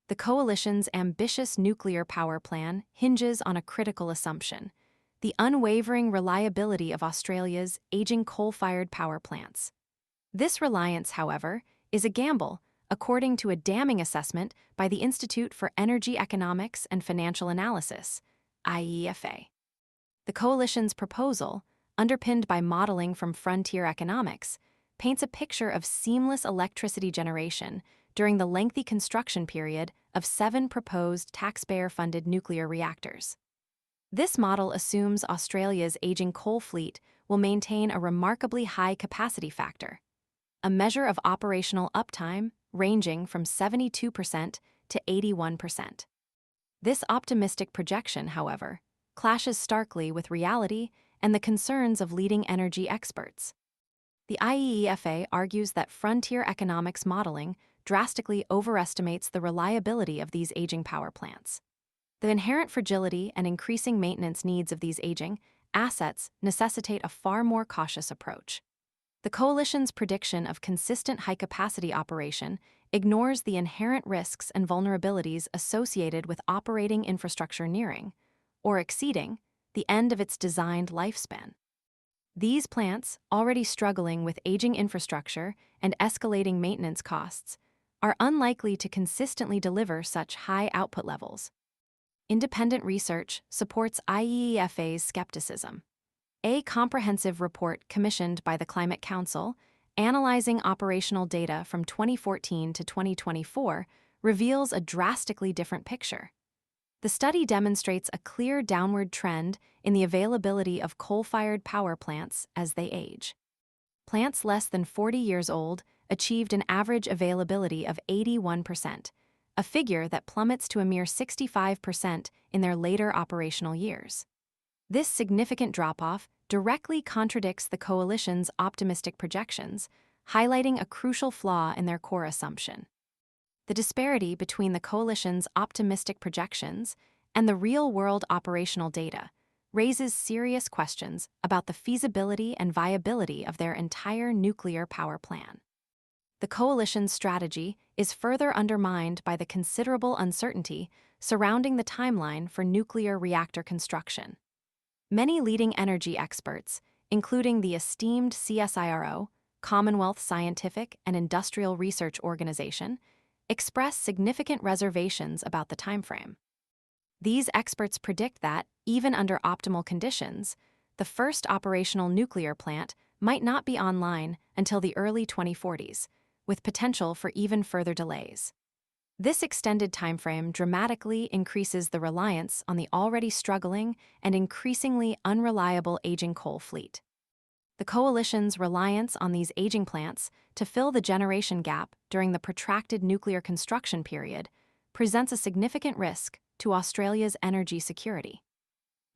The coalition's ambitious nuclear power plan hinges on a critical assumption: the unwavering reliability of Australia's aging coal-fired power plants. This reliance, however, is a gamble, according to a damning assessment by the Institute for Energy Economics and Financial Analysis, IEEFA. The coalition's proposal, underpinned by modeling from frontier economics, paints a picture of seamless electricity generation during the lengthy construction period of 7 proposed taxpayer-funded nuclear reactors. This model assumes Australia's aging coal fleet will maintain a remarkably high capacity factor, a measure of operational uptime ranging from 72% to 81%. This optimistic projection, however, clashes starkly with reality and the concerns of leading energy experts. The IEEFA argues that frontier economics modeling drastically overestimates the reliability of these aging power plants. The inherent fragility and increasing maintenance needs of these aging assets necessitate a far more cautious approach. The coalition's prediction of consistent high-capacity operation ignores the inherent risks and vulnerabilities associated with operating infrastructure nearing, or exceeding, the end of its designed lifespan. These plants, already struggling with aging infrastructure and escalating maintenance costs, are unlikely to consistently deliver such high output levels. Independent research supports IEEFA's skepticism. A comprehensive report commissioned by the Climate Council, analyzing operational data from 2014 to 2024, reveals a drastically different picture. The study demonstrates a clear downward trend in the availability of coal-fired power plants as they age. Plants less than 40 years old achieved an average availability of 81%, a figure that plummets to a mere 65% in their later operational years. This significant drop-off directly contradicts the coalition's optimistic projections, highlighting a crucial flaw in their core assumption. The disparity between the coalition's optimistic projections and the real-world operational data raises serious questions about the feasibility and viability of their entire nuclear power plan. The coalition's strategy is further undermined by the considerable uncertainty surrounding the timeline for nuclear reactor construction. Many leading energy experts, including the esteemed CSIRO, Commonwealth Scientific and Industrial Research Organization, express significant reservations about the timeframe. These experts predict that, even under optimal conditions, the first operational nuclear plant might not be online until the early 2040s, with potential for even further delays. This extended timeframe dramatically increases the reliance on the already struggling and increasingly unreliable aging coal fleet. The coalition's reliance on these aging plants to fill the generation gap during the protracted nuclear construction period presents a significant risk to Australia's energy security.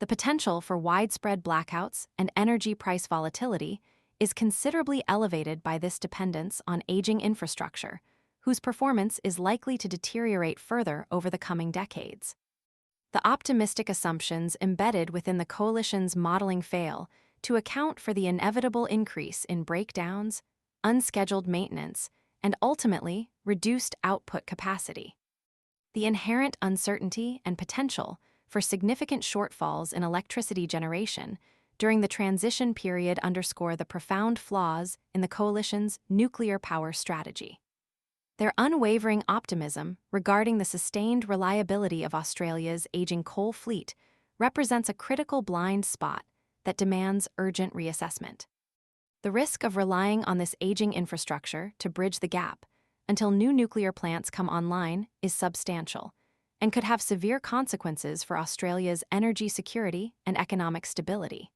The potential for widespread blackouts and energy price volatility is considerably elevated by this dependence on aging infrastructure, whose performance is likely to deteriorate further over the coming decades. The optimistic assumptions embedded within the coalition's modeling fail to account for the inevitable increase in breakdowns, unscheduled maintenance, and ultimately reduced output capacity. The inherent uncertainty and potential for significant shortfalls in electricity generation during the transition period underscore the profound flaws in the coalition's nuclear power strategy. Their unwavering optimism regarding the sustained reliability of Australia's aging coal fleet represents a critical blind spot that demands urgent reassessment. The risk of relying on this aging infrastructure to bridge the gap until new nuclear plants come online is substantial and could have severe consequences for Australia's energy security and economic stability.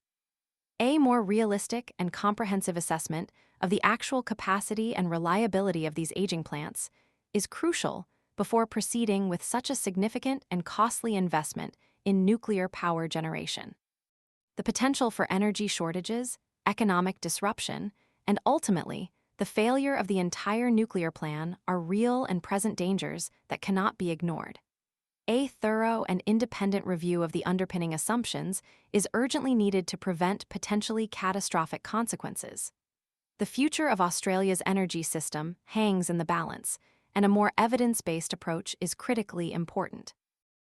A more realistic and comprehensive assessment of the actual capacity and reliability of these aging plants is crucial before proceeding with such a significant and costly investment in nuclear power generation. The potential for energy shortages, economic disruption, and ultimately, the failure of the entire nuclear plan are real and present dangers that cannot be ignored. A thorough and independent review of the underpinning assumptions is urgently needed to prevent potentially catastrophic consequences. The future of Australia's energy system hangs in the balance, and a more evidence-based approach is critically important.